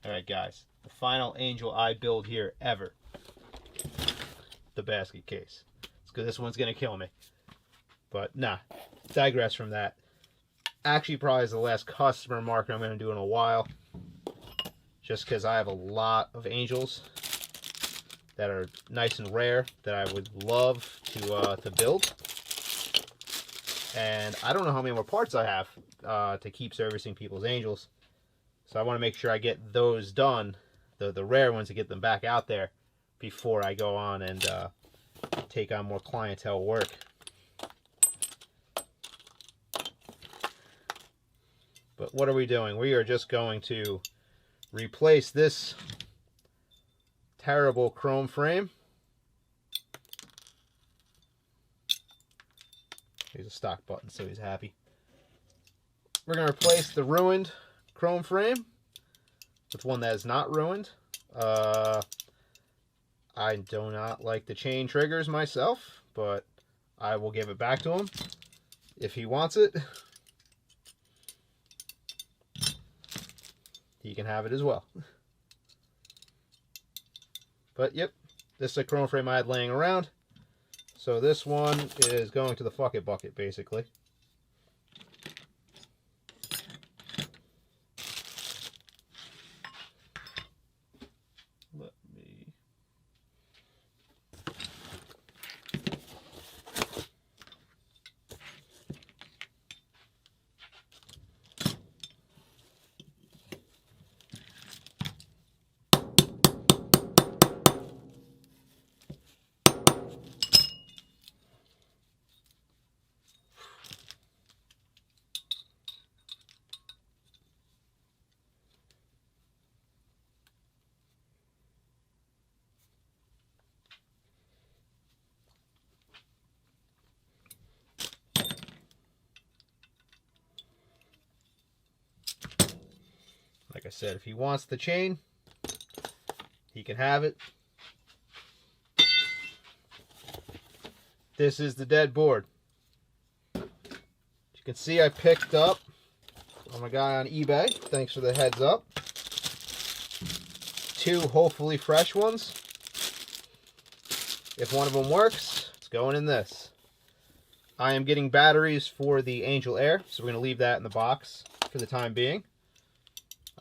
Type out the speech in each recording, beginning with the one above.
Alright guys, the final angel eye build here ever. The basket case. It's because this one's going to kill me. But nah, digress from that. Actually probably is the last customer market I'm going to do in a while. Just because I have a lot of angels that are nice and rare that I would love to build. And I don't know how many more parts I have to keep servicing people's angels. So I want to make sure I get those done, the rare ones, to get them back out there before I go on and take on more clientele work. But what are we doing? We are just going to replace this terrible chrome frame. Here's a stock button, so he's happy. We're going to replace the ruined chrome frame with one that is not ruined. I do not like the chain triggers myself, but I will give it back to him if he wants it. He can have it as well. But yep, this is a chrome frame I had laying around. So this one is going to the fuck it bucket, basically. Let me... Like I said, if he wants the chain, he can have it. This is the dead board. As you can see, I picked up from a guy on eBay. Thanks for the heads up. 2 hopefully fresh ones. If one of them works, it's going in this. I am getting batteries for the Angel Air, so we're going to leave that in the box for the time being.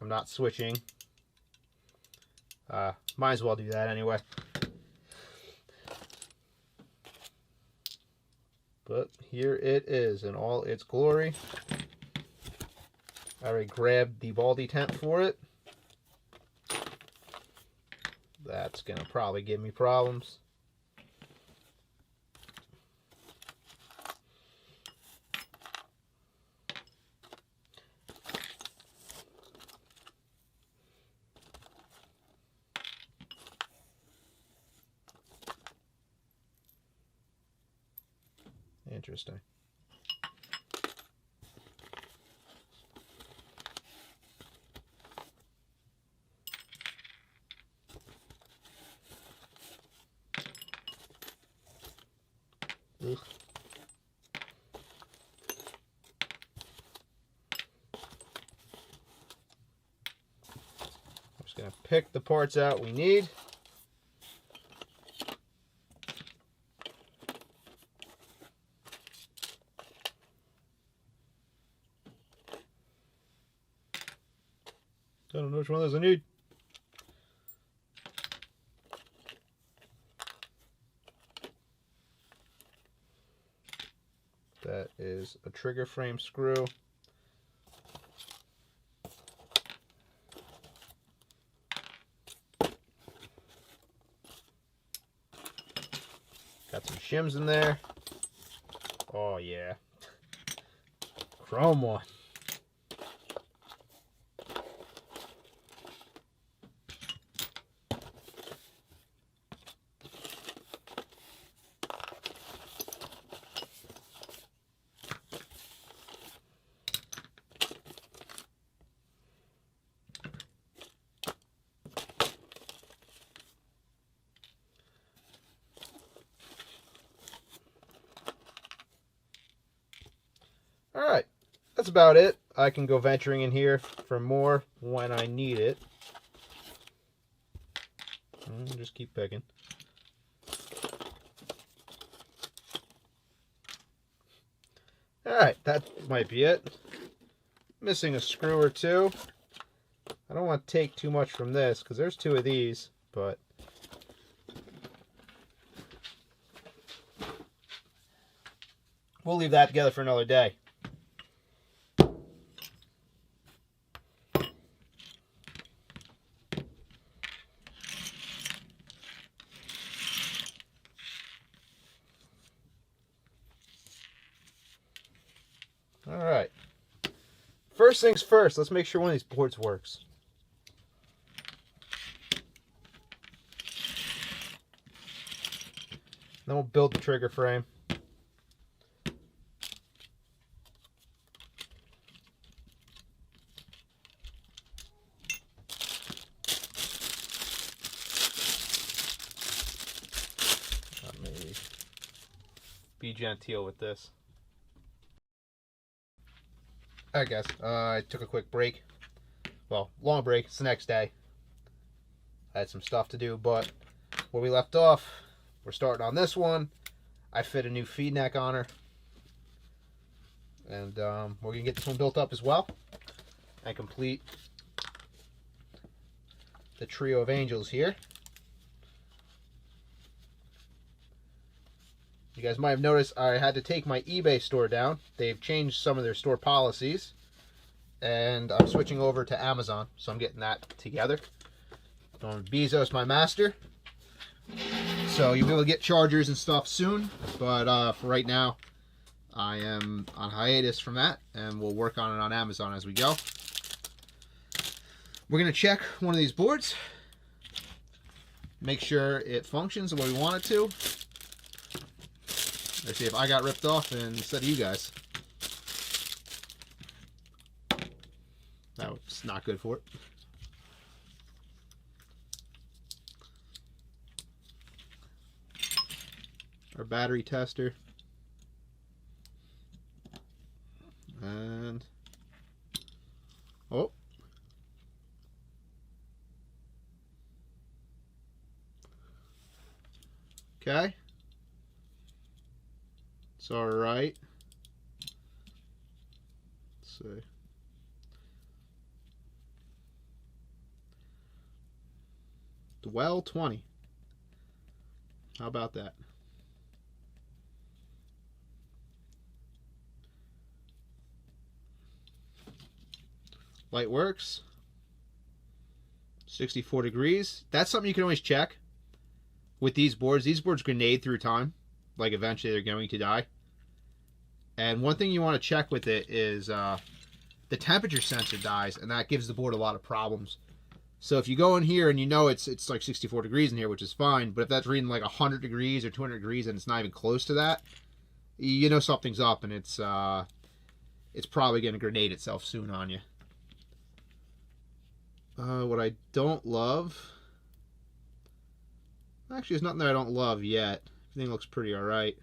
I'm not switching. Might as well do that anyway. But here it is in all its glory. I already grabbed the Baldy tent for it. That's going to probably give me problems. Interesting. Ugh. I'm just going to pick the parts out we need. I don't know which one of those I need. That is a trigger frame screw. Got some shims in there. Oh yeah. Chrome one. Alright, that's about it. I can go venturing in here for more when I need it. Just keep picking. Alright, that might be it. Missing a screw or two. I don't want to take too much from this because there's 2 of these, but we'll leave that together for another day. Alright. First things first, let's make sure one of these boards works. Then we'll build the trigger frame. Let me be genteel with this. Alright guys, I took a quick break. Well, long break, it's the next day. I had some stuff to do, but where we left off, we're starting on this one. I fit a new feed neck on her. And we're going to get this one built up as well. And complete the trio of angels here. You guys might have noticed I had to take my eBay store down. They've changed some of their store policies. And I'm switching over to Amazon. So I'm getting that together. Bezos, my master. So you'll be able to get chargers and stuff soon. But for right now, I am on hiatus from that. And we'll work on it on Amazon as we go. We're going to check one of these boards. Make sure it functions the way we want it to. Let's see if I got ripped off instead of you guys. That was not good for it. Our battery tester. And oh. Okay. It's all right. Let's see. Dwell 20. How about that? Light works. 64 degrees. That's something you can always check with these boards. These boards grenade through time. Like eventually they're going to die. And one thing you want to check with it is the temperature sensor dies, and that gives the board a lot of problems. So if you go in here and you know it's like 64 degrees in here, which is fine, but if that's reading like 100 degrees or 200 degrees and it's not even close to that, you know something's up, and it's probably going to grenade itself soon on you. What I don't love... Actually, there's nothing that I don't love yet. Everything looks pretty alright.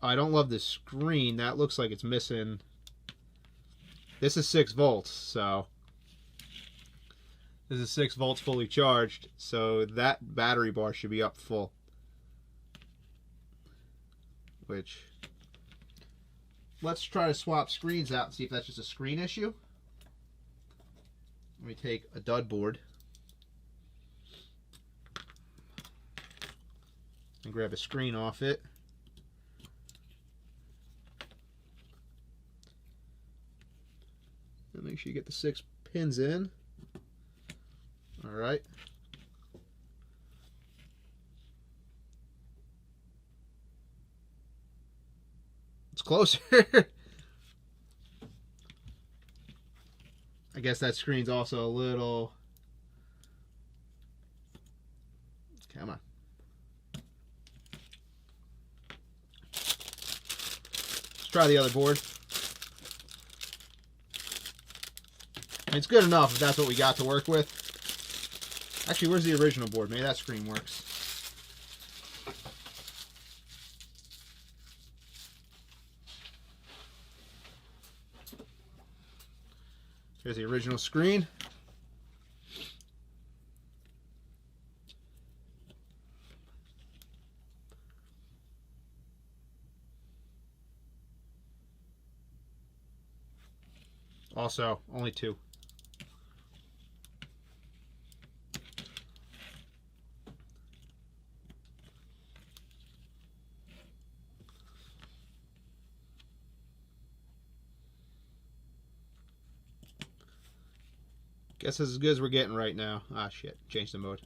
I don't love this screen. That looks like it's missing... This is 6 volts, so... This is 6 volts fully charged, so that battery bar should be up full. Which... Let's try to swap screens out and see if that's just a screen issue. Let me take a dud board and grab a screen off it. And make sure you get the 6 pins in. All right. It's closer. I guess that screen's also a little... Come on. Let's try the other board. It's good enough if that's what we got to work with. Actually, where's the original board? Maybe that screen works. Here's the original screen. Also, only 2. Guess this is as good as we're getting right now. Ah, shit. Change the mode.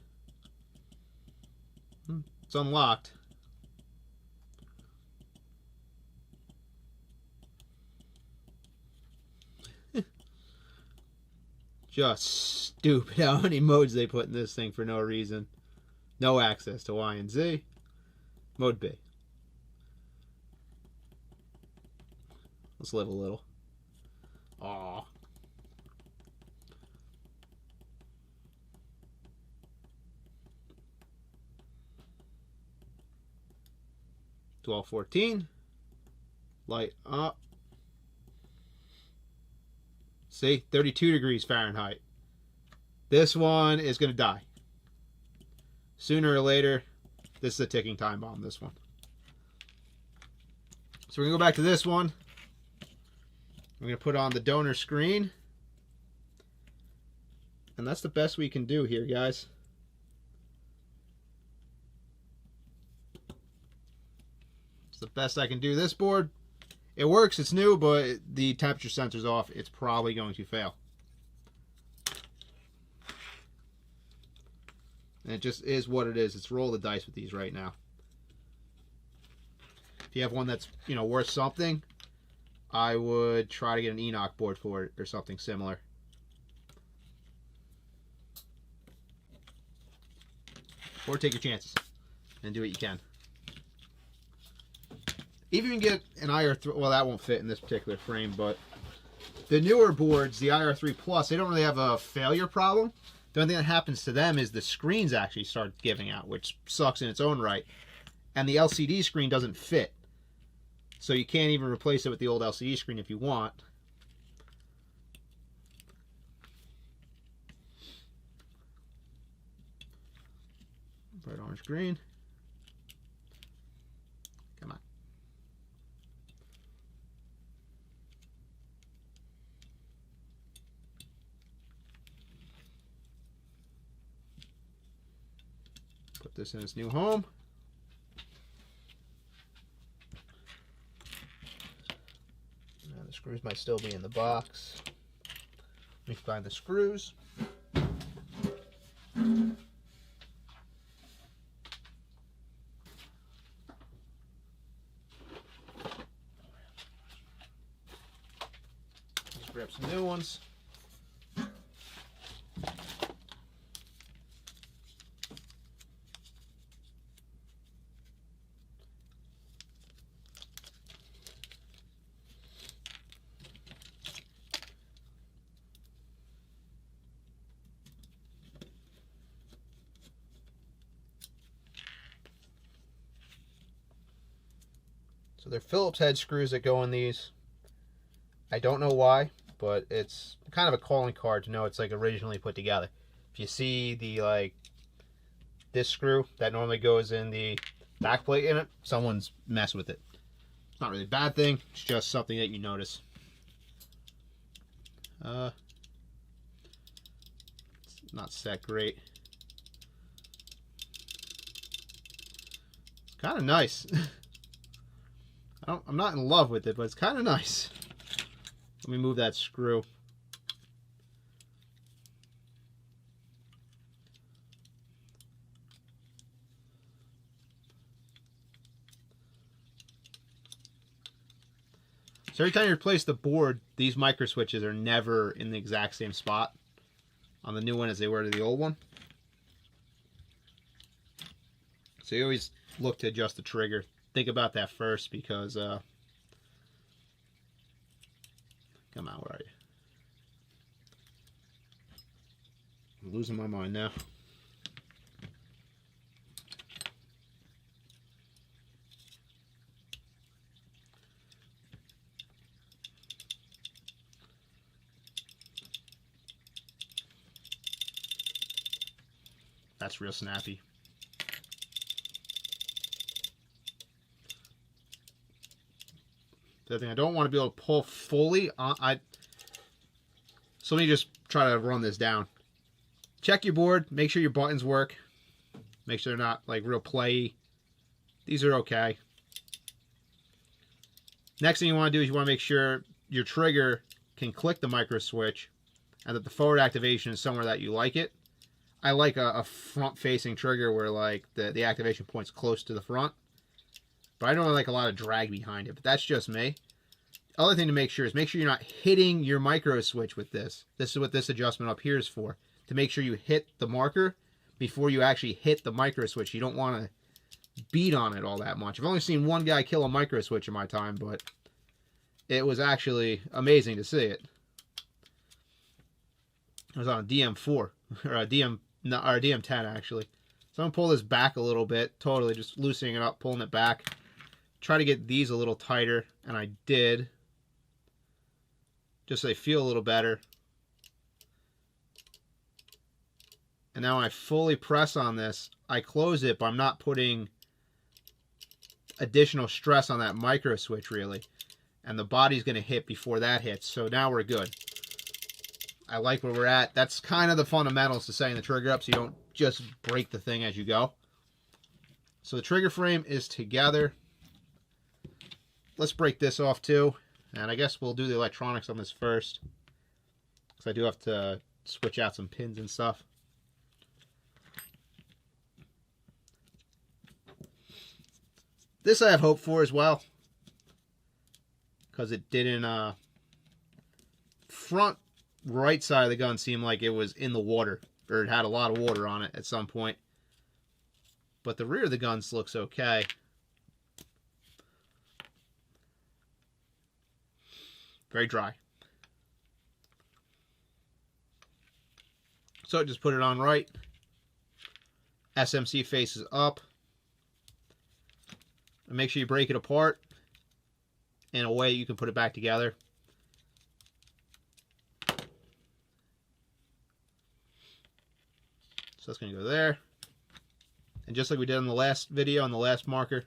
It's unlocked. Just stupid how many modes they put in this thing for no reason. No access to Y and Z. Mode B. Let's live a little. Aww. $12.14. Light up. See, 32 degrees Fahrenheit. This one is going to die. Sooner or later, this is a ticking time bomb, this one. So we're going to go back to this one. We're going to put on the donor screen. And that's the best we can do here, guys. It's the best I can do. This board, it works, it's new, but the temperature sensor's off. It's probably going to fail. And it just is what it is. It's roll the dice with these right now. If you have one that's, you know, worth something, I would try to get an Enoch board for it or something similar. Or take your chances and do what you can. Even if you can get an IR3, well, that won't fit in this particular frame, but the newer boards, the IR3 Plus, they don't really have a failure problem. The only thing that happens to them is the screens actually start giving out, which sucks in its own right. And the LCD screen doesn't fit. So you can't even replace it with the old LCD screen if you want. Bright orange green. Come on. Put this in its new home. Now the screws might still be in the box. Let me find the screws. Let's grab some new ones. So they're Phillips head screws that go in these. I don't know why, but it's kind of a calling card to know it's like originally put together. If you see the this screw that normally goes in the back plate in it, someone's messed with it. It's not really a bad thing, it's just something that you notice. It's not set great. It's kind of nice. I'm not in love with it, but it's kind of nice. Let me move that screw. So every time you replace the board, these micro switches are never in the exact same spot on the new one as they were to the old one. So you always look to adjust the trigger. Think about that first because, come on, where are you? I'm losing my mind now. That's real snappy. The other thing, I don't want to be able to pull fully on. So let me just try to run this down. Check your board. Make sure your buttons work. Make sure they're not like real playy. These are okay. Next thing you want to do is you want to make sure your trigger can click the micro switch and that the forward activation is somewhere that you like it. I like a front-facing trigger where like the activation point's close to the front. But I don't like a lot of drag behind it, but that's just me. Other thing to make sure is make sure you're not hitting your micro switch with this. This is what this adjustment up here is for. To make sure you hit the marker before you actually hit the micro switch. You don't want to beat on it all that much. I've only seen one guy kill a micro switch in my time, but it was actually amazing to see it. It was on a DM4 or a DM10 actually. So I'm gonna pull this back a little bit, totally just loosening it up, pulling it back. Try to get these a little tighter, and I did. Just so they feel a little better. And now when I fully press on this, I close it, but I'm not putting additional stress on that micro switch really. And the body's going to hit before that hits. So now we're good. I like where we're at. That's kind of the fundamentals to setting the trigger up so you don't just break the thing as you go. So the trigger frame is together. Let's break this off too. And I guess we'll do the electronics on this first. Because I do have to switch out some pins and stuff. This I have hope for as well. Because it didn't... front right side of the gun seemed like it was in the water. Or it had a lot of water on it at some point. But the rear of the guns looks okay. Very dry. So just put it on right. SMC faces up. And make sure you break it apart in a way you can put it back together. So that's going to go there. And just like we did in the last video, on the last marker,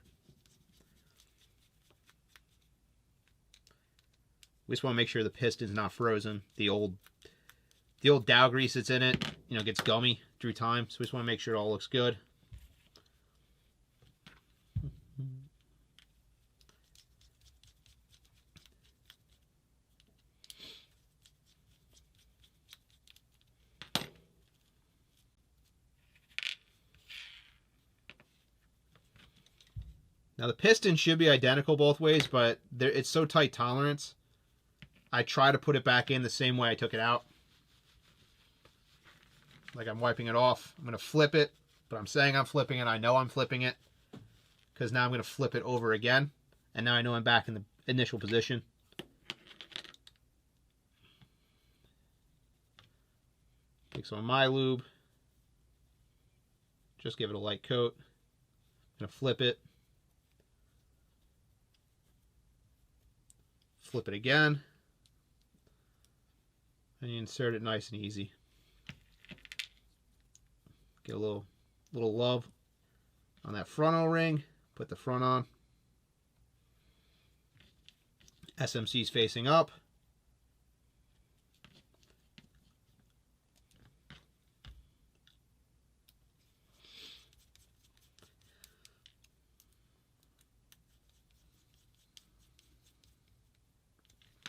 we just want to make sure the piston's not frozen. The old Dow grease that's in it, you know, gets gummy through time. So we just want to make sure it all looks good. Now the piston should be identical both ways, but it's so tight tolerance. I try to put it back in the same way I took it out. Like I'm wiping it off. I'm going to flip it, but I'm saying I'm flipping it. I know I'm flipping it because now I'm going to flip it over again. And now I know I'm back in the initial position. Take some of my lube. Just give it a light coat. I'm going to flip it. Flip it again. And you insert it nice and easy. Get a little love on that front O-ring. Put the front on. SMC's facing up.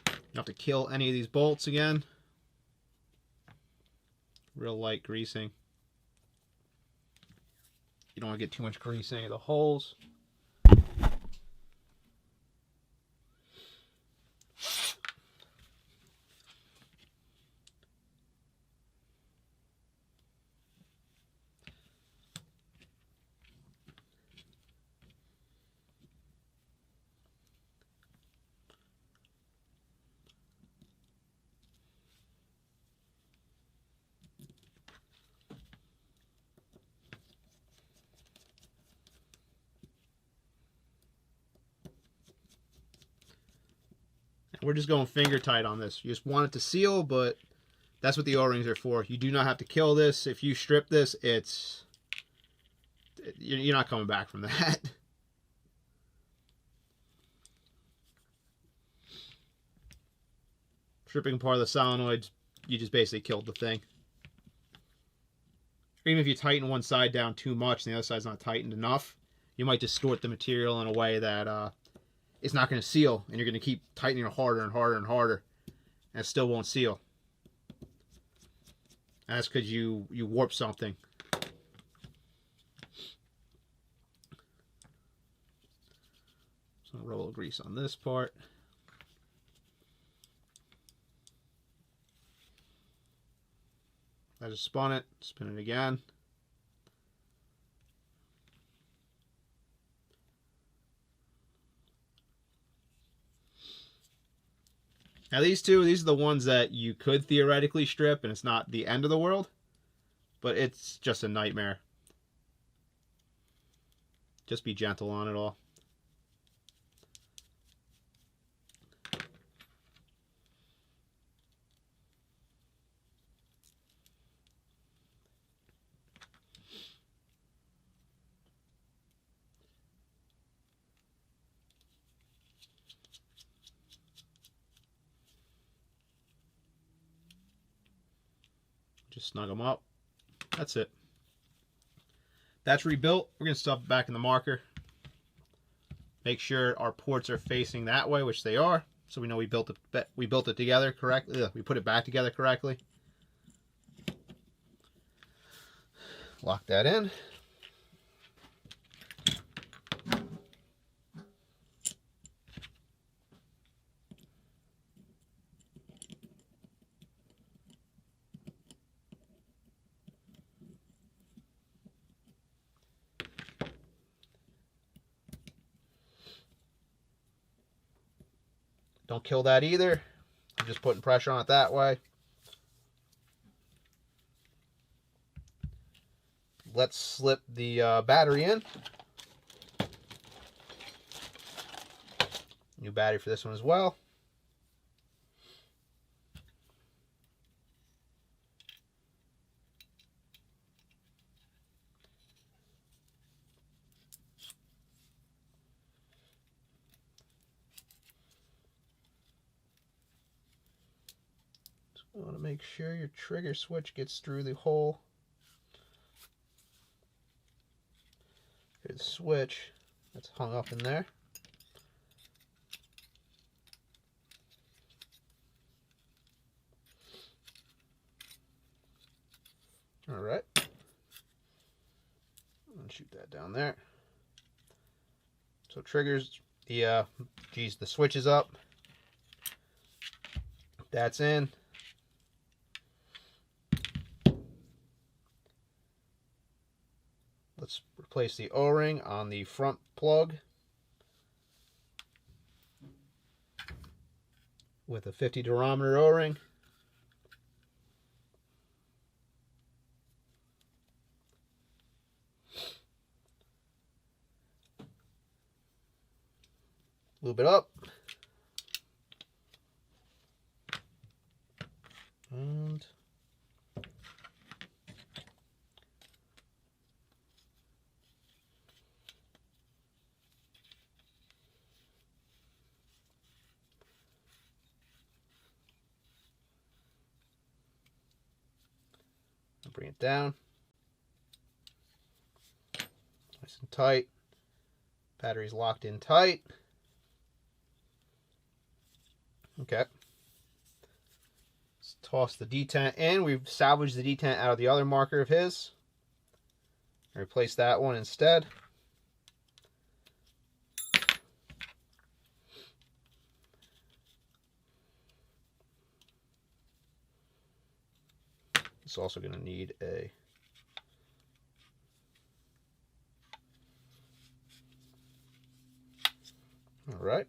You don't have to kill any of these bolts again. Real light greasing. You don't want to get too much grease in any of the holes. We're just going finger tight on this. You just want it to seal, but that's what the O-rings are for. You do not have to kill this. If you strip this, it's You're not coming back from that. Stripping apart the solenoids, you just basically killed the thing. Or even if you tighten one side down too much and the other side's not tightened enough, you might distort the material in a way that it's not going to seal, and you're going to keep tightening it harder and harder and harder, and it still won't seal. And that's because you warp something. So I'll rub a little grease on this part. I just spun it, spin it again. Now these are the ones that you could theoretically strip, and it's not the end of the world, but it's just a nightmare. Just be gentle on it all. Just snug them up. That's it. That's rebuilt. We're going to stuff it back in the marker. Make sure our ports are facing that way, which they are, so we know we built it together correctly. We put it back together correctly. Lock that in. Don't kill that either. I'm just putting pressure on it that way. Let's slip the battery in. New battery for this one as well. You want to make sure your trigger switch gets through the hole. Here's the switch that's hung up in there. All right. I'm going to shoot that down there. So triggers, the switch is up. That's in. Let's replace the O-ring on the front plug with a 50 durometer O-ring. Lube it up. And bring it down. Nice and tight. Battery's locked in tight. Okay. Let's toss the detent in. We've salvaged the detent out of the other marker of his. Replace that one instead. It's also going to need a all right.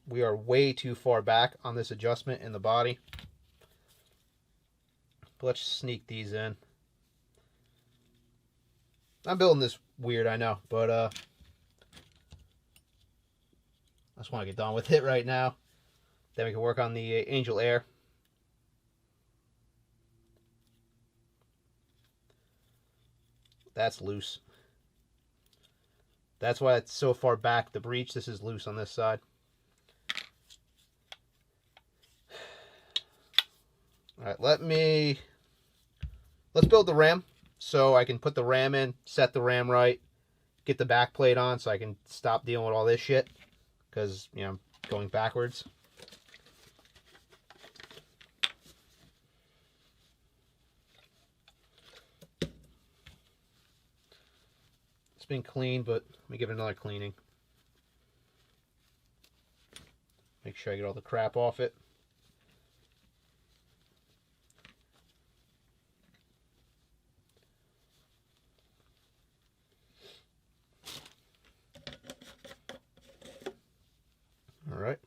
We are way too far back on this adjustment in the body. But let's sneak these in. I'm building this weird, I know, but I just want to get done with it right now. Then we can work on the Angel Air. That's loose. That's why it's so far back, the breech. This is loose on this side. Alright, let's build the ram so I can put the ram in, set the ram right, get the back plate on so I can stop dealing with all this shit. Because, you know, I'm going backwards. It's been cleaned, but let me give it another cleaning. Make sure I get all the crap off it. All right.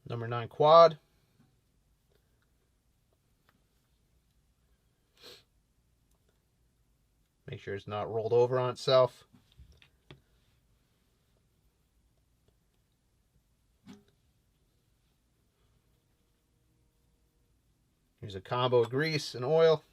Number 9 quad. Make sure it's not rolled over on itself. Here's a combo of grease and oil.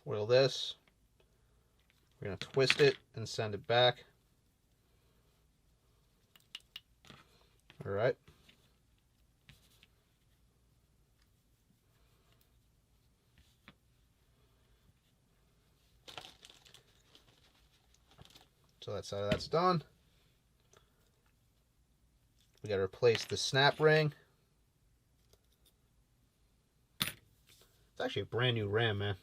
Oil this. We're going to twist it and send it back. All right. So that side of that's done. We got to replace the snap ring. It's actually a brand new ram, man.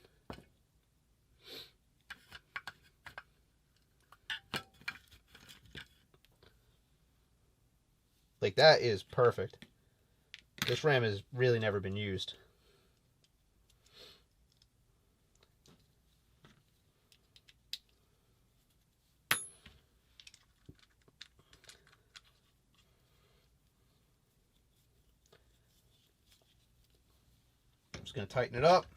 Like, that is perfect. This ram has really never been used. I'm just going to tighten it up.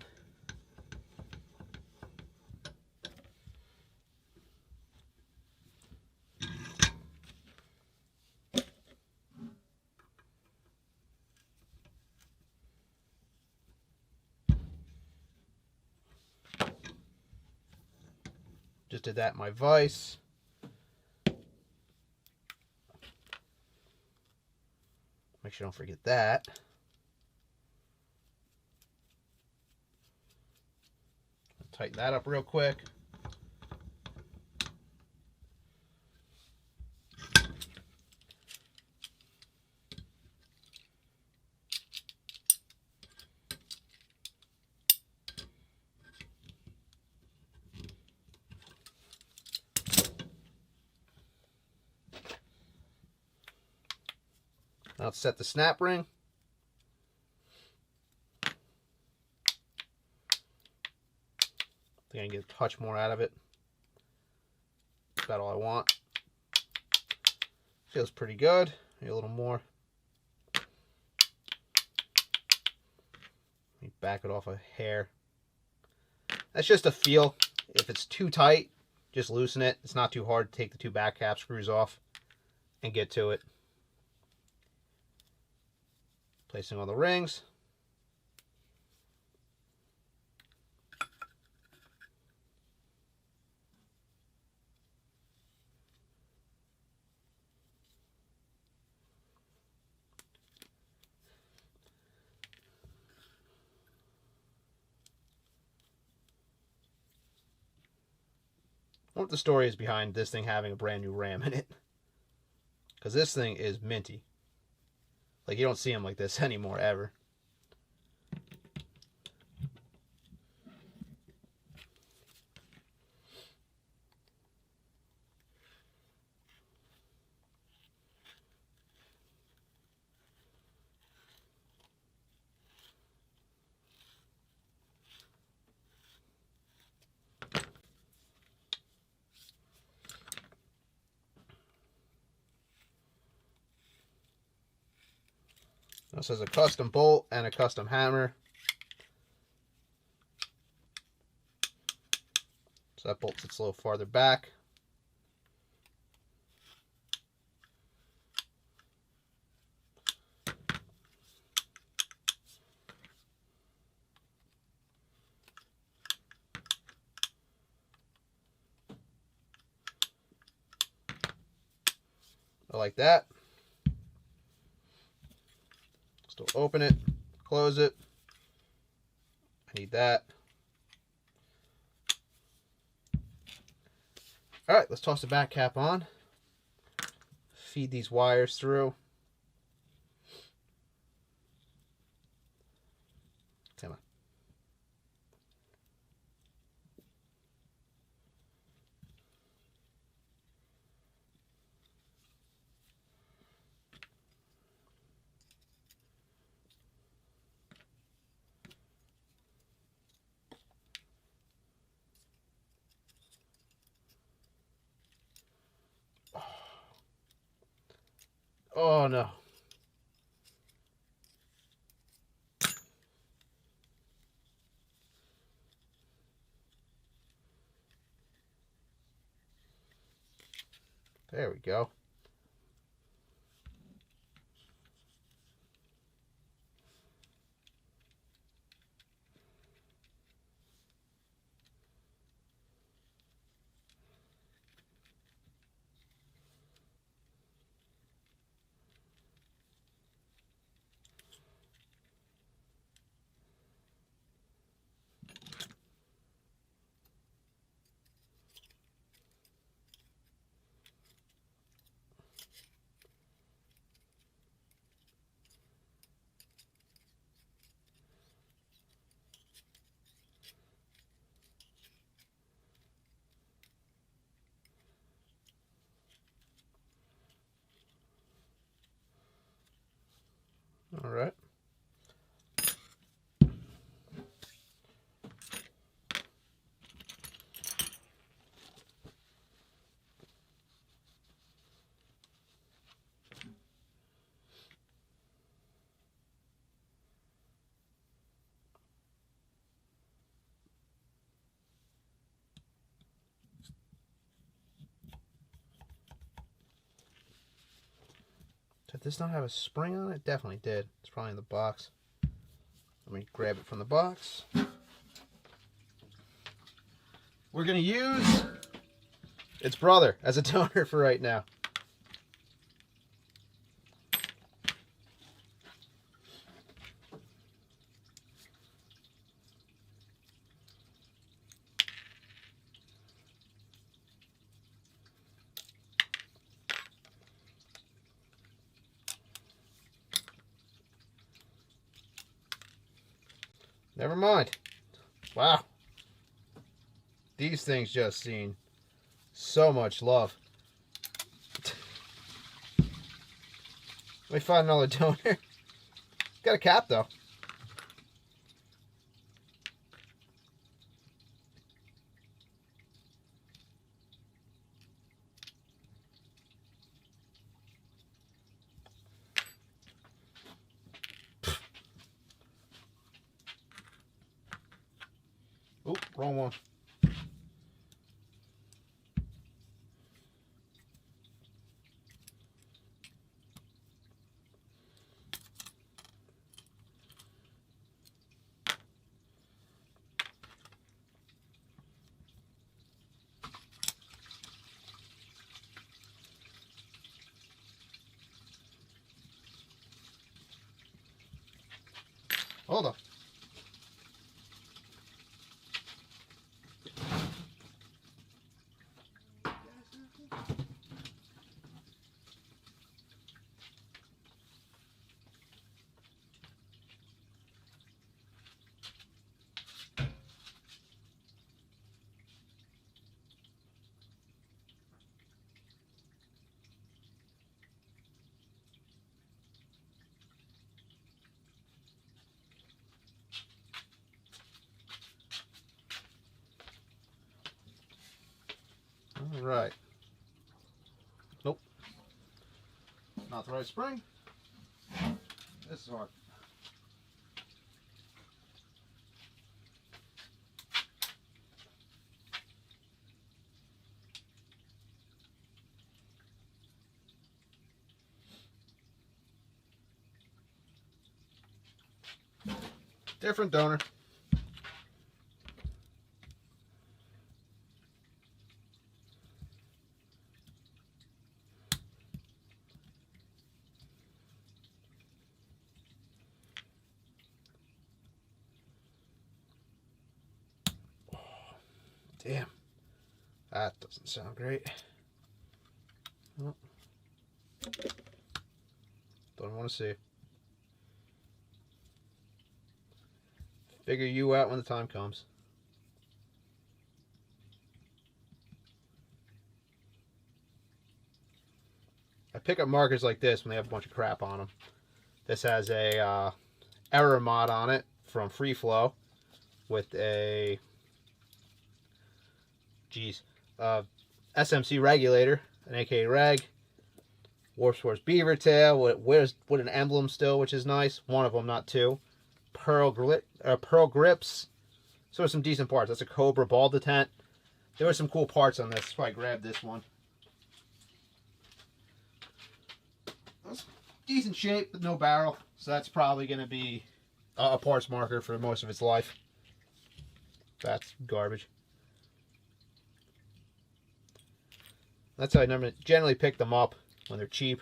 Just did that in my vise. Make sure I don't forget that. Tighten that up real quick. Now let's set the snap ring. I think I can get a touch more out of it. That's about all I want. Feels pretty good. Maybe a little more. Let me back it off a hair. That's just a feel. If it's too tight, just loosen it. It's not too hard to take the 2 back cap screws off and get to it. Placing all the rings. I wonder what the story is behind this thing having a brand new ram in it. Because this thing is minty. Like, you don't see them like this anymore, ever. This has a custom bolt and a custom hammer. So that bolt sits a little farther back. Like that. Still open it, close it. I need that. All right, let's toss the back cap on. Feed these wires through. Come on. Oh no. There we go. All right. Did this not have a spring on it? Definitely did. It's probably in the box. Let me grab it from the box. We're going to use its brother as a toner for right now. Never mind. Wow. These things just seen so much love. Let me find another toner. Got a cap though. Oop, wrong one. Hold on. All right. Nope. Not the right spring. This is hard. Different donor. Damn. That doesn't sound great. Well, don't want to see. Figure you out when the time comes. I pick up markers like this when they have a bunch of crap on them. This has a error mod on it from Free Flow with a SMC regulator, an AK reg, Warp Force beaver tail with an emblem still, which is nice. One of them, not two. Pearl grips. So there's some decent parts. That's a Cobra ball detent. There were some cool parts on this. So I grabbed this one. That's decent shape, but no barrel. So that's probably going to be a parts marker for most of its life. That's garbage. That's how I generally pick them up when they're cheap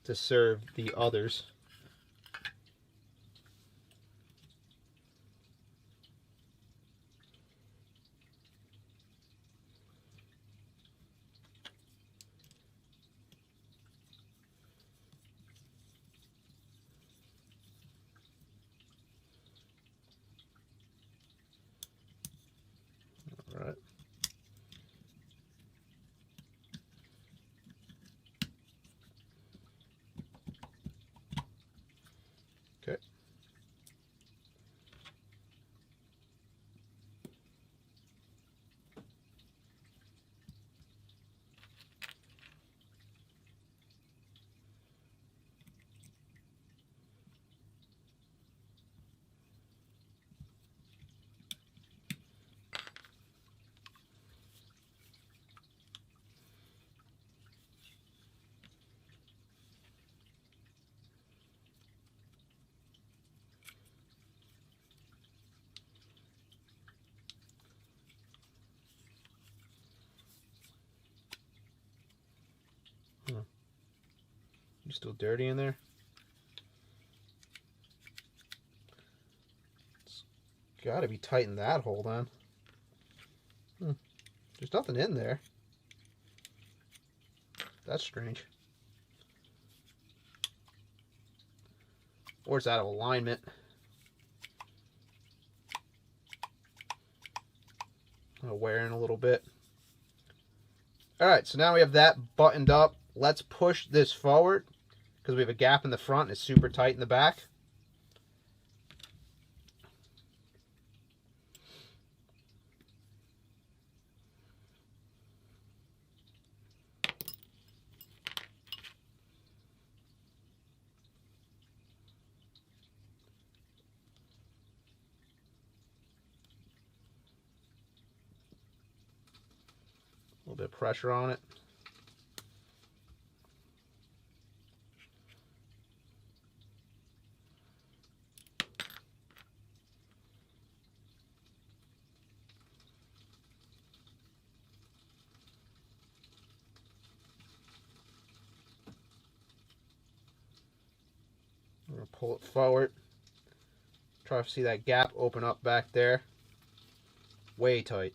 to serve the others. All right. Okay. You still dirty in there? It's got to be tight in that hole then. There's nothing in there. That's strange. Or it's out of alignment. I'll wear in a little bit. Alright, so now we have that buttoned up. Let's push this forward because we have a gap in the front and it's super tight in the back. A little bit of pressure on it. I'm going to pull it forward. Try to see that gap open up back there. Way tight.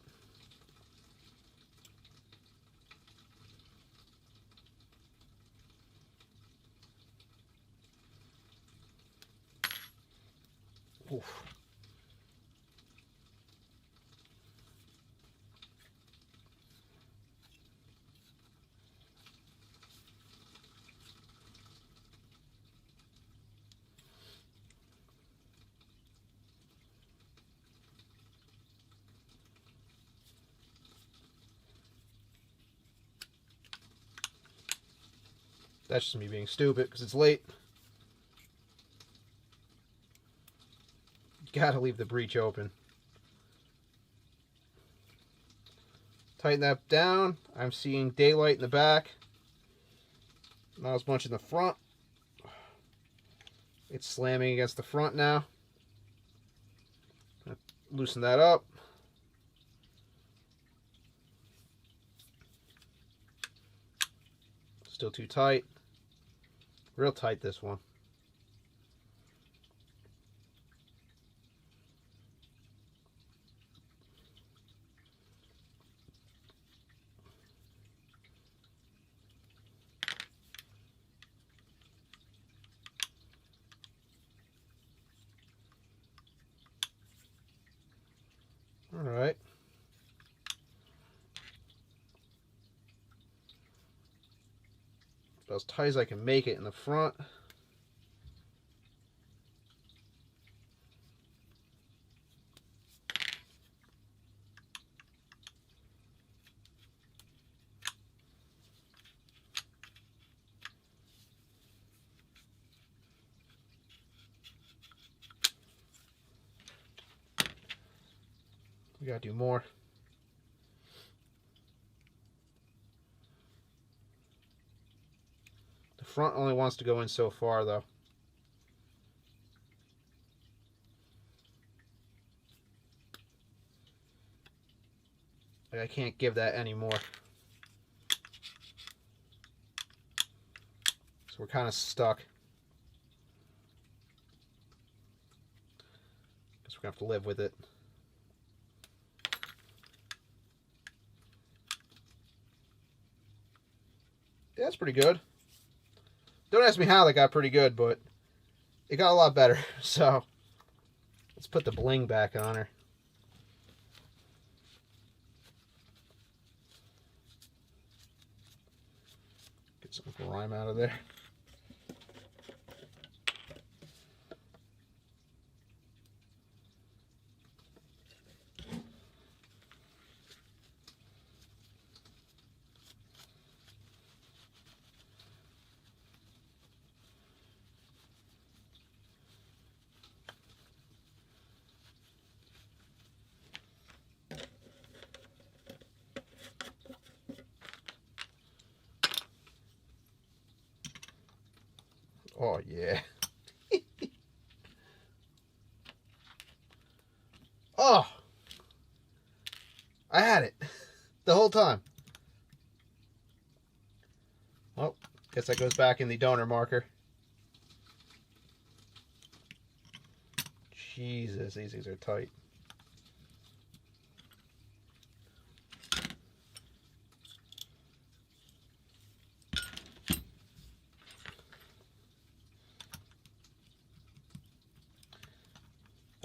Oof. That's just me being stupid because it's late. You gotta leave the breech open. Tighten that down. I'm seeing daylight in the back. Not as much in the front. It's slamming against the front now. Loosen that up. Still too tight. Real tight, this one. All right. About as tight as I can make it in the front. We gotta do more. The front only wants to go in so far, though. Like, I can't give that anymore. So we're kind of stuck. Guess we're gonna have to live with it. Yeah, that's pretty good. Don't ask me how that got pretty good, but it got a lot better. So let's put the bling back on her. Get some grime out of there. Oh, yeah. Oh! I had it the whole time. Well, guess that goes back in the donor marker. Jesus, these things are tight.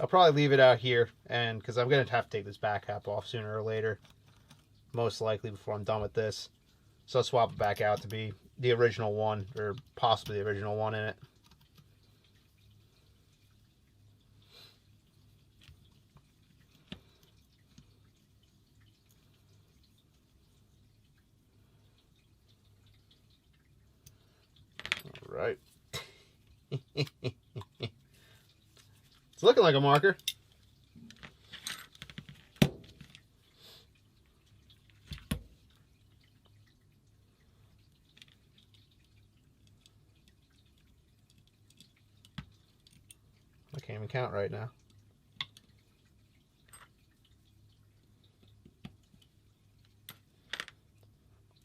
I'll probably leave it out here, and because I'm going to have to take this back cap off sooner or later, most likely before I'm done with this. So I'll swap it back out to be the original one, or possibly the original one in it. All right. It's looking like a marker. I can't even count right now.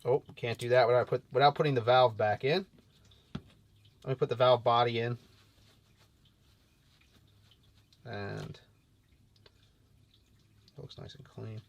Oh, can't do that without putting the valve back in. Let me put the valve body in. And it looks nice and clean.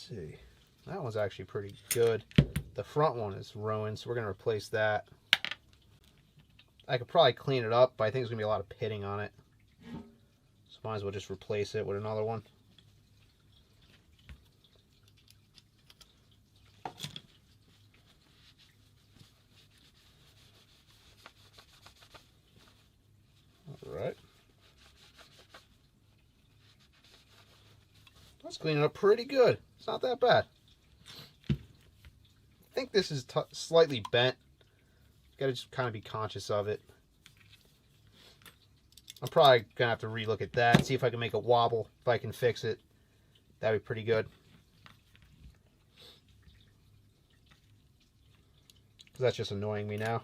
see. That one's actually pretty good. The front one is ruined, so we're going to replace that. I could probably clean it up, but I think there's going to be a lot of pitting on it. So might as well just replace it with another one. Alright. That's cleaning up pretty good. It's not that bad. I think this is slightly bent. Gotta just kind of be conscious of it. I'm probably gonna have to relook at that, see if I can make it wobble. If I can fix it, that'd be pretty good. Because that's just annoying me now.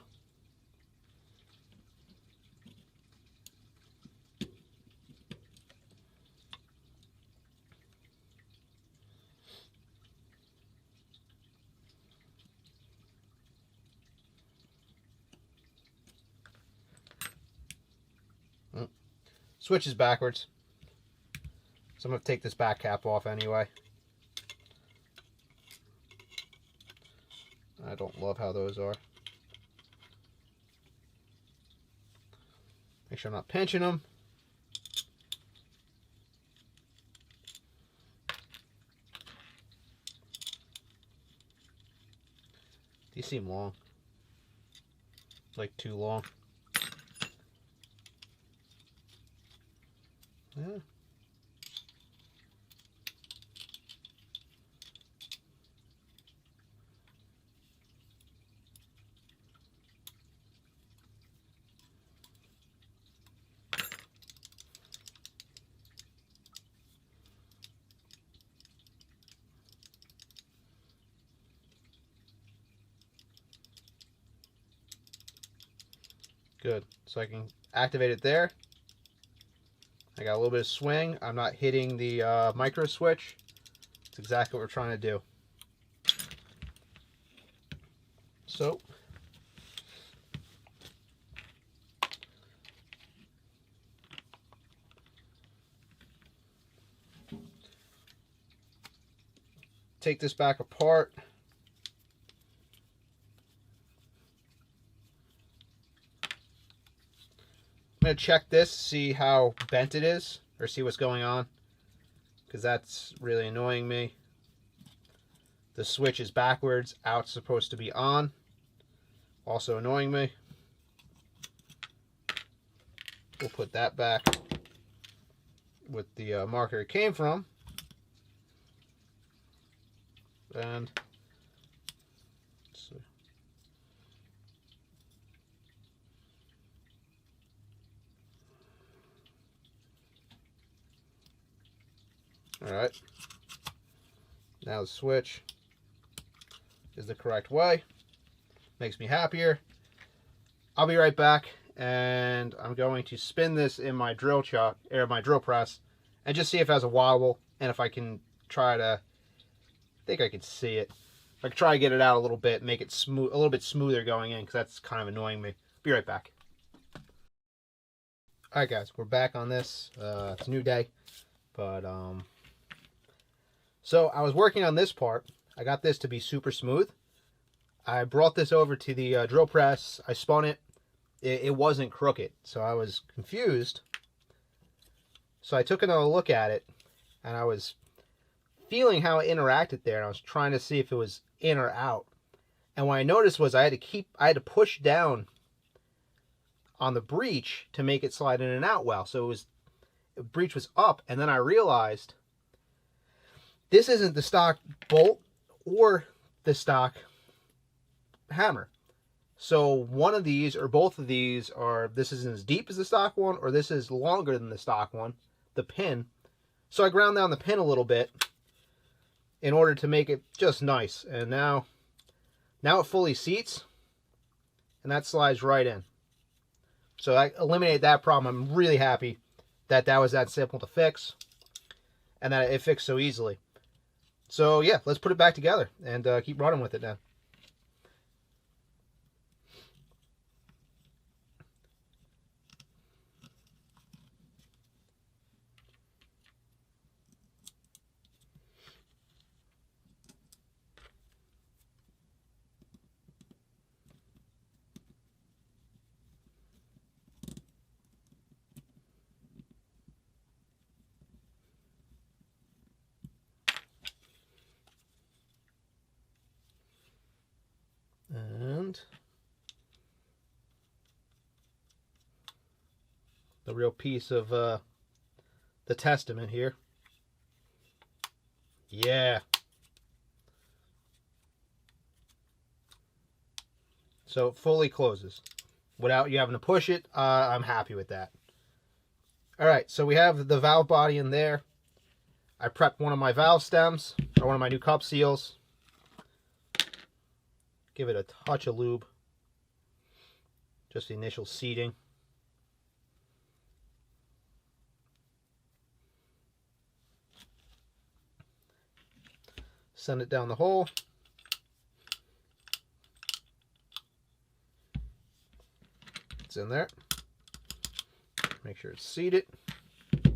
Switch is backwards, so I'm going to take this back cap off anyway. I don't love how those are. Make sure I'm not pinching them. These seem long. Like too long. Yeah. Good. So I can activate it there. I got a little bit of swing. I'm not hitting the micro switch. That's exactly what we're trying to do. So, take this back apart. I'm going to check this, see how bent it is, or see what's going on, because that's really annoying me. The switch is backwards, out's supposed to be on, also annoying me. We'll put that back with the marker it came from. And let's see. Alright, now the switch is the correct way. Makes me happier. I'll be right back, and I'm going to spin this in my drill chuck, or my drill press, and just see if it has a wobble, and if I can try to, I think I can see it. If I can try to get it out a little bit, make it smooth, a little bit smoother going in, because that's kind of annoying me. Be right back. Alright guys, we're back on this. It's a new day, but so I was working on this part. I got this to be super smooth. I brought this over to the drill press. I spun it. It wasn't crooked, so I was confused. So I took another look at it, and I was feeling how it interacted there, and I was trying to see if it was in or out. And what I noticed was I had to push down on the breech to make it slide in and out well. So the breech was up, and then I realized this isn't the stock bolt or the stock hammer. So one of these or both of these are, this isn't as deep as the stock one, or this is longer than the stock one, the pin. So I ground down the pin a little bit in order to make it just nice. And now it fully seats, and that slides right in. So I eliminated that problem. I'm really happy that that was that simple to fix, and that it fixed so easily. So yeah, let's put it back together and keep running with it now. the real piece of the testament here. Yeah. So it fully closes without you having to push it. I'm happy with that. All right, so we have the valve body in there. I prepped one of my valve stems, or one of my new cup seals. Give it a touch of lube. Just the initial seating. Send it down the hole. It's in there. Make sure it's seated. I'm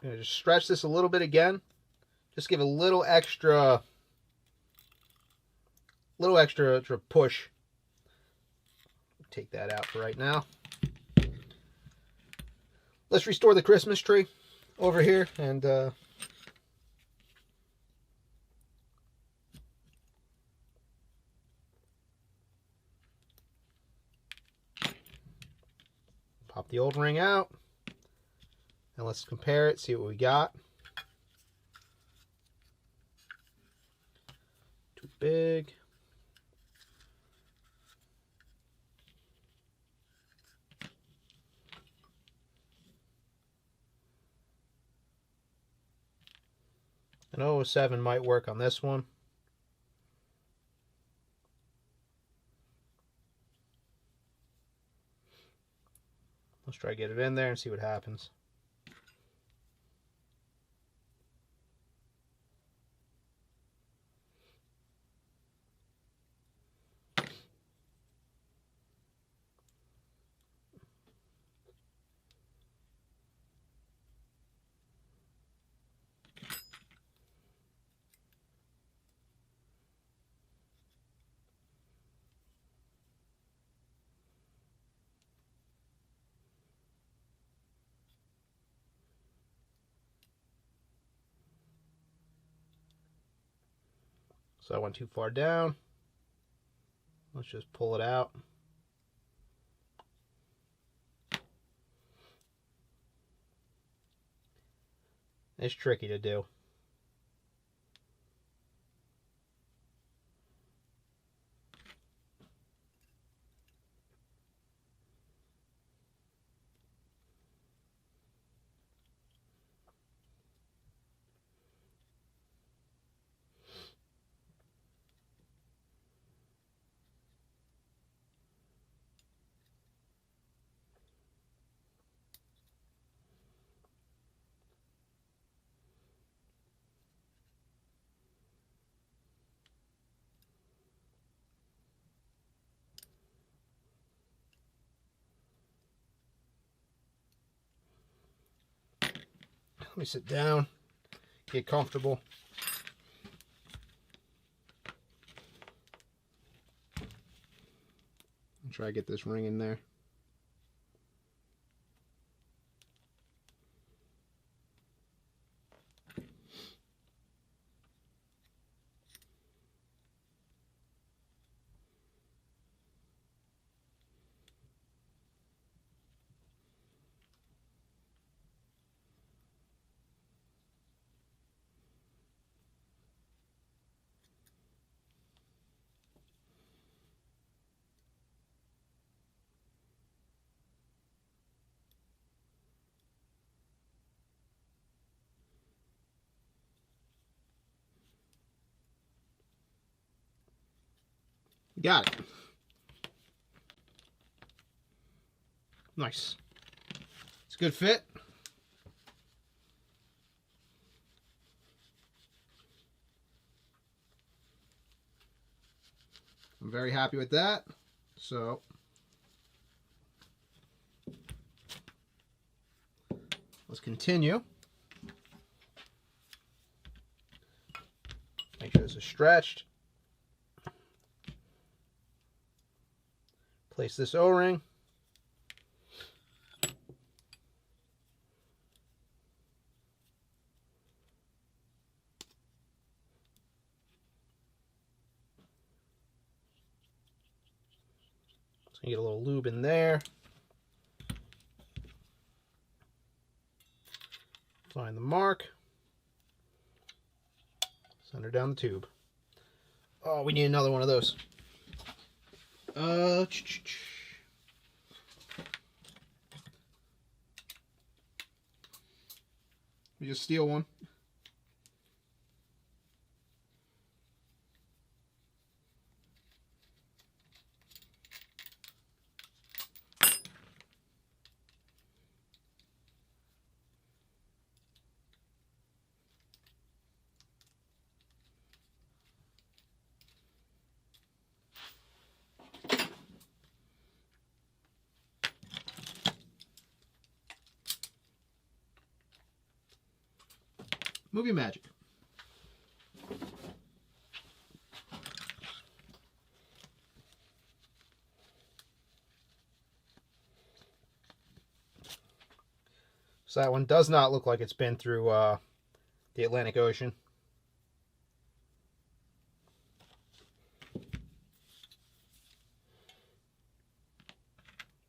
going to just stretch this a little bit again. Just give a little extra push. Take that out for right now. Let's restore the Christmas tree over here and pop the old ring out. And let's compare it, see what we got. Too big. An 007 might work on this one. Let's try to get it in there and see what happens. So I went too far down. Let's just pull it out. It's tricky to do. Let me sit down, get comfortable. And try to get this ring in there. Got it. Nice. It's a good fit. I'm very happy with that. So let's continue. Make sure this is stretched. Place this O-ring. So you get a little lube in there. Find the mark. Send her down the tube. Oh, we need another one of those. We just steal one. Movie magic. So that one does not look like it's been through the Atlantic Ocean.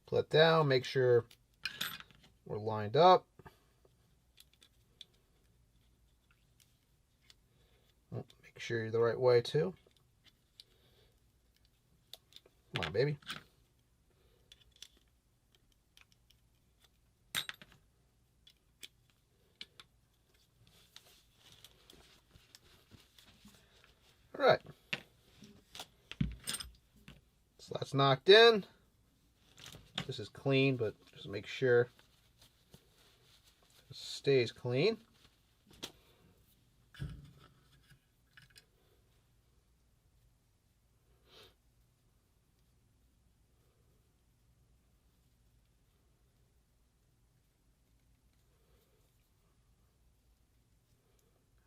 Pull it down, make sure we're lined up. Make sure you're the right way too. Come on, baby. All right. So that's knocked in. This is clean, but just make sure it stays clean.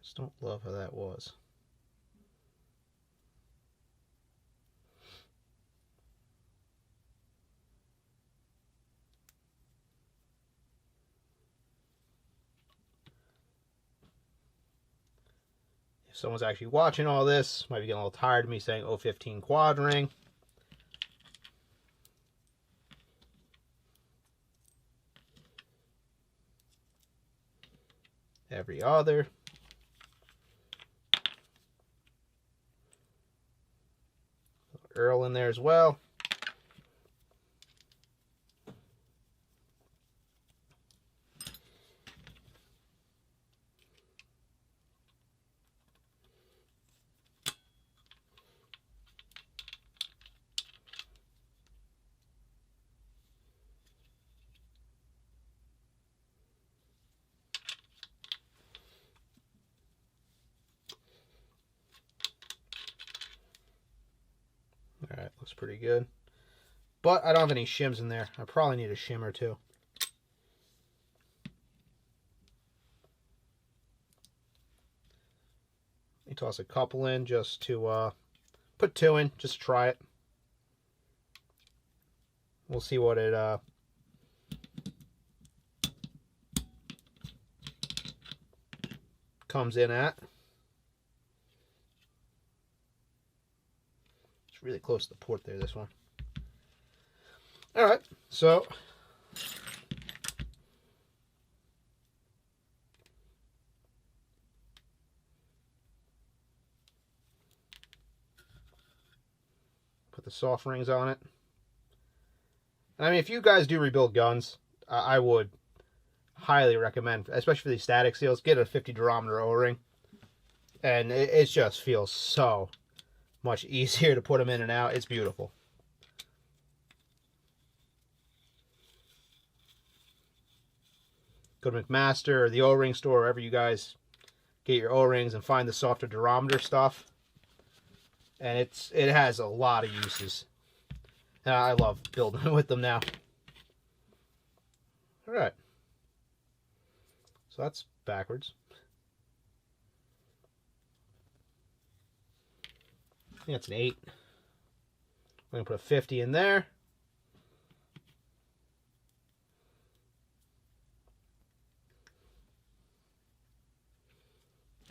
Just don't love how that was. If someone's actually watching all this, might be getting a little tired of me saying 015 quad ring. Every other. Earl in there as well. Alright, looks pretty good. But I don't have any shims in there. I probably need a shim or two. Let me toss a couple in just to put 2 in, just to try it. We'll see what it comes in at. It's really close to the port there, this one. Alright, so put the soft rings on it. I mean, if you guys do rebuild guns, I would highly recommend, especially for these static seals, get a 50 durometer O-ring. And it just feels so much easier to put them in and out. It's beautiful. Go to McMaster or the O-ring store, wherever you guys get your O-rings, and find the softer durometer stuff. And it has a lot of uses. And I love building with them now. Alright. So that's backwards. I think that's an 8. We're going to put a 50 in there.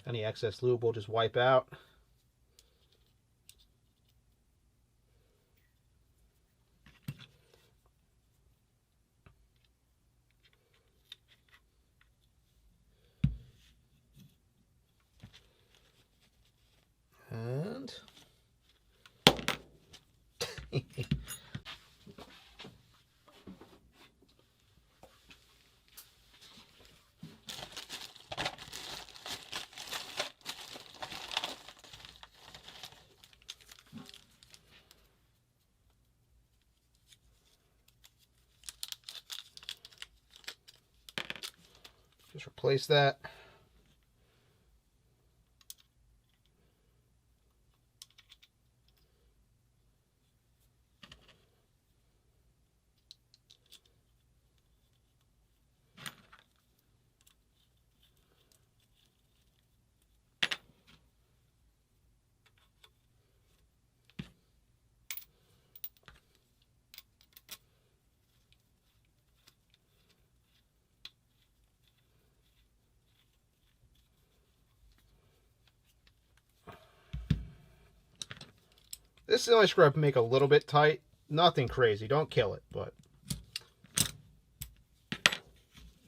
Any excess lube we'll just wipe out. Just replace that. This is the only screw I make a little bit tight. Nothing crazy. Don't kill it, but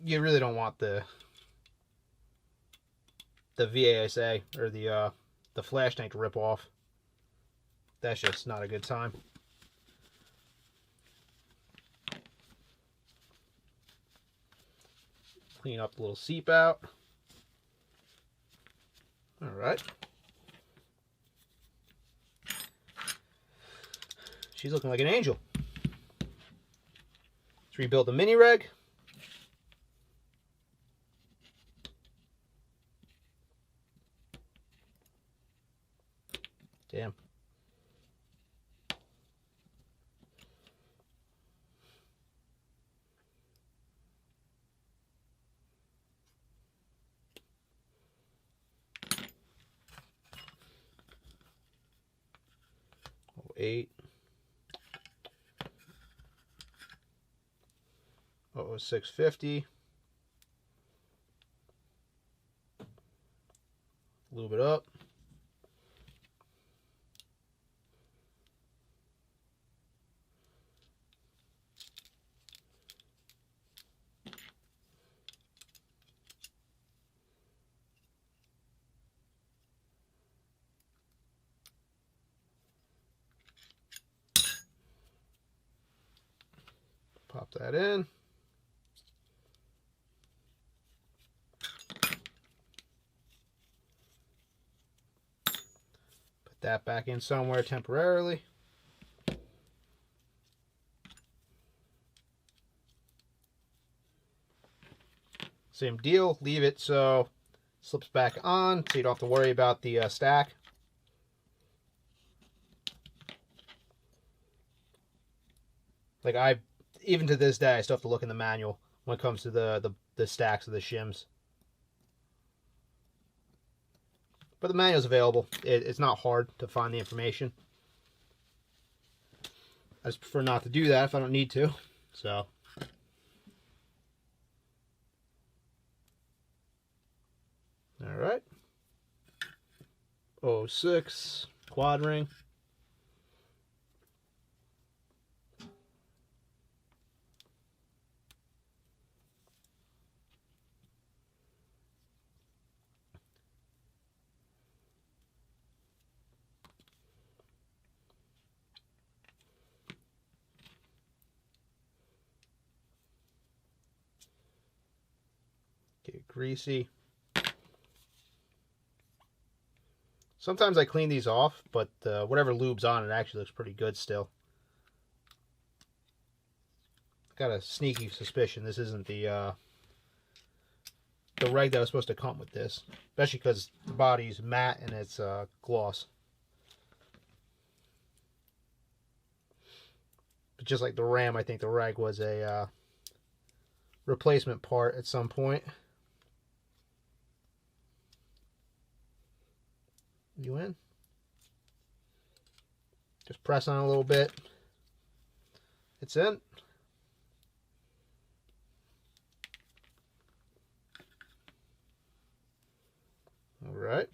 you really don't want the VASA or the flash tank to rip off. That's just not a good time. Clean up the little seep out. All right. She's looking like an angel. Let's rebuild the mini reg. Damn. Oh, 8. Oh, 650. Lube it up. Pop that in. Put that back in somewhere temporarily. Same deal, leave it so it slips back on so you don't have to worry about the stack. Like even to this day, I still have to look in the manual when it comes to the stacks of the shims. But the manual's available. It's not hard to find the information. I just prefer not to do that if I don't need to. So. Alright. 06 quad ring. Get greasy. Sometimes I clean these off, but whatever lube's on it actually looks pretty good still. Got a sneaky suspicion this isn't the reg that was supposed to come with this, especially because the body's matte and it's gloss. But just like the RAM, I think the reg was a replacement part at some point. You in? Just press on a little bit. It's in. All right.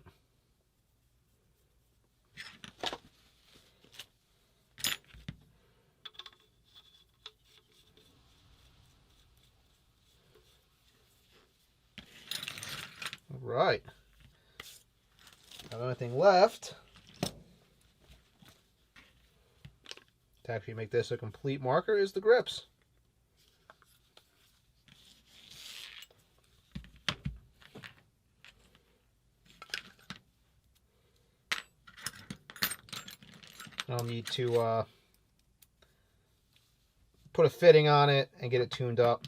All right. Now the only thing left to actually make this a complete marker is the grips. I'll need to put a fitting on it and get it tuned up.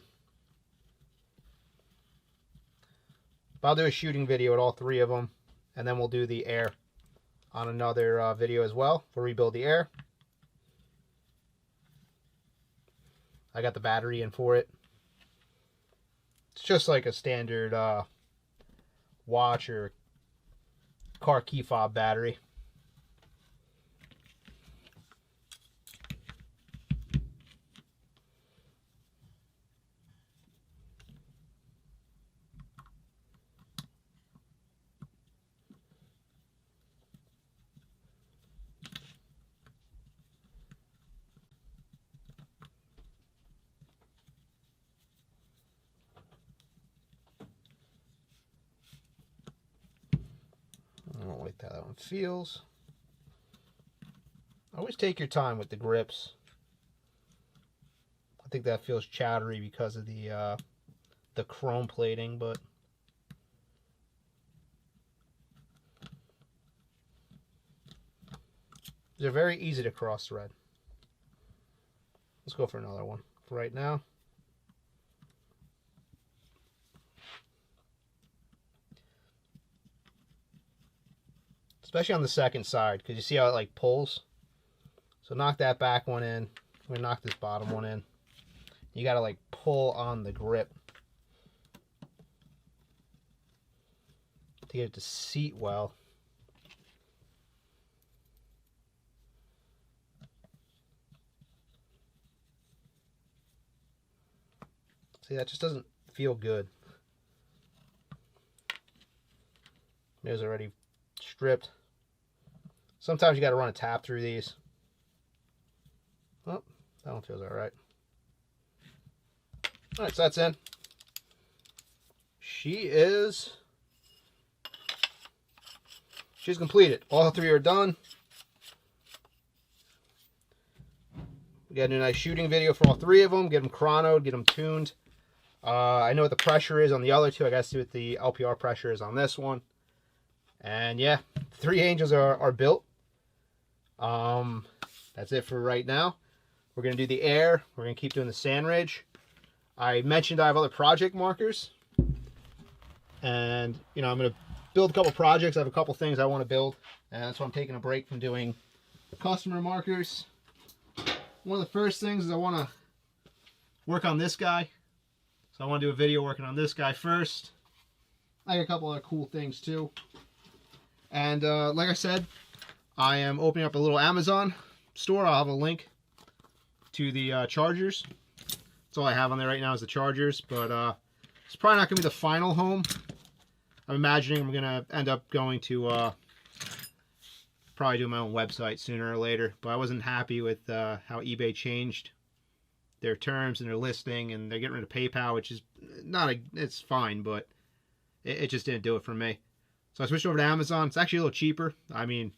But I'll do a shooting video at all three of them, and then we'll do the air on another video as well. We'll rebuild the air. I got the battery in for it. It's just like a standard watch or car key fob battery. I don't like how that one feels. Always take your time with the grips. I think that feels chattery because of the chrome plating, but they're very easy to cross thread. Let's go for another one for right now. Especially on the second side, because you see how it like pulls. So knock that back one in. We're gonna knock this bottom one in. You gotta like pull on the grip to get it to seat well. See, that just doesn't feel good. It was already stripped. Sometimes you got to run a tap through these. Oh, that one feels all right. All right, so that's in. She's completed. All three are done. We got a nice shooting video for all three of them. Get them chronoed, get them tuned. I know what the pressure is on the other two. I got to see what the LPR pressure is on this one. And yeah, the three Angels are built. That's it for right now. We're going to do the air. We're going to keep doing the sand ridge. I mentioned I have other project markers. And, you know, I'm going to build a couple projects. I have a couple things I want to build. And that's why I'm taking a break from doing customer markers. One of the first things is I want to work on this guy. So I want to do a video working on this guy first. I got a couple other cool things too. And like I said, I am opening up a little Amazon store. I'll have a link to the chargers. That's all I have on there right now is the chargers. But it's probably not going to be the final home. I'm imagining I'm going to end up going to probably do my own website sooner or later. But I wasn't happy with how eBay changed their terms and their listing. And they're getting rid of PayPal, which is it's fine. But it just didn't do it for me. So I switched over to Amazon. It's actually a little cheaper. I mean,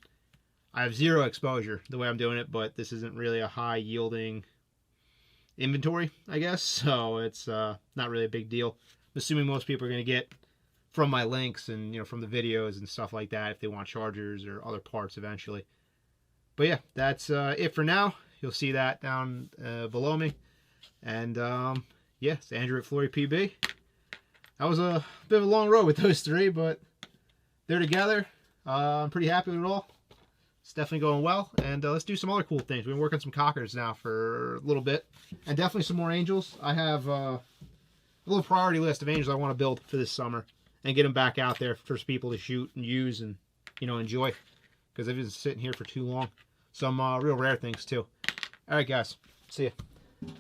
I have zero exposure the way I'm doing it, but this isn't really a high yielding inventory, I guess. So it's not really a big deal. I'm assuming most people are going to get from my links and, you know, from the videos and stuff like that if they want chargers or other parts eventually. But yeah, that's it for now. You'll see that down below me. And yeah, it's Andrew at Flory PB. That was a bit of a long road with those three, but they're together. I'm pretty happy with it all. It's definitely going well. And let's do some other cool things. We've been working some cockers now for a little bit. And definitely some more angels. I have a little priority list of angels I want to build for this summer. And get them back out there for people to shoot and use and, you know, enjoy. Because they've been sitting here for too long. Some real rare things too. Alright guys. See ya.